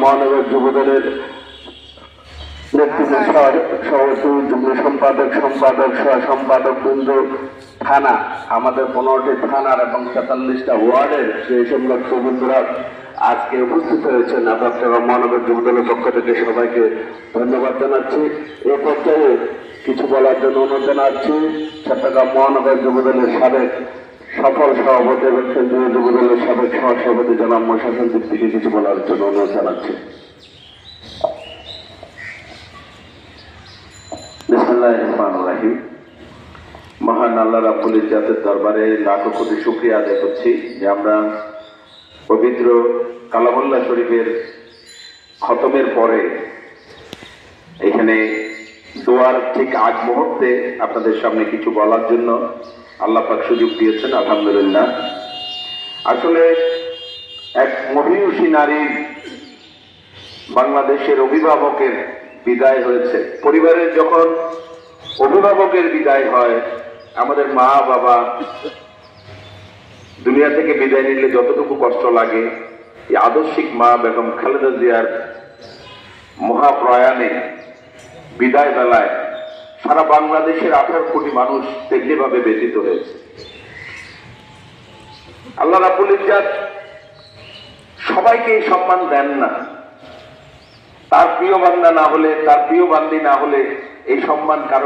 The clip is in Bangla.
মহানগর যুবদলের নেতৃত্ব সভাপতি, যুগ্ম সম্পাদক, সহ সম্পাদক বৃন্দ, থানা, আমাদের 15টি থানার এবং 43টা ওয়ার্ডের সেই সব নেতৃবৃন্দরা আজকে উপস্থিত হয়েছেন। চট্টগ্রাম মহানগর যুবদলের পক্ষ থেকে সবাইকে ধন্যবাদ জানাচ্ছি। এই পর্যায়ে কিছু বলার জন্য অনুরোধ জানাচ্ছি চট্টগ্রাম মহানগর যুবদলের সাবেক সফল সভাপতি এবং কেন্দ্রীয় যুবদলের সাবেক সহসভাপতি জনাব মোশাররফ দিক থেকে কিছু বলার জন্য অনুরোধ জানাচ্ছি। বিসমিল্লাহির রহমানির রহিম। মহান আল্লাহ রাব্বুল ইজ্জাতের দরবারে লাখো কোটি শুকরিয়া আদায় করছি যে আমরা পবিত্র কালামুল্লাহ শরীফের খতমের পরে এখানে দোয়ার ঠিক আগ মুহূর্তে আপনাদের সামনে কিছু বলার জন্য আল্লাহ পাক সুযোগ দিয়েছেন, আলহামদুলিল্লাহ। আসলে এক মহিয়সী নারীর, বাংলাদেশের অভিভাবকের বিদায় হয়েছে। পরিবারের যখন অভিভাবকের বিদায় হয়, আমাদের মা বাবা দুনিয়া থেকে বিদায় নিলে যতটুকু কষ্ট লাগে, এই আদর্শিক মা বেগম খালেদা জিয়ার মহাপ্রয়াণে বিদায় বেলায় সারা বাংলাদেশের 18 কোটি মানুষ তেমনিভাবে ব্যথিত হয়েছে। আল্লাহ রাব্বুল ইজ্জাত সবাইকে এই সম্মান দেন না। তার প্রিয় বান্দা না হলে, তার প্রিয় বান্দি না হলে এই সম্মান কারো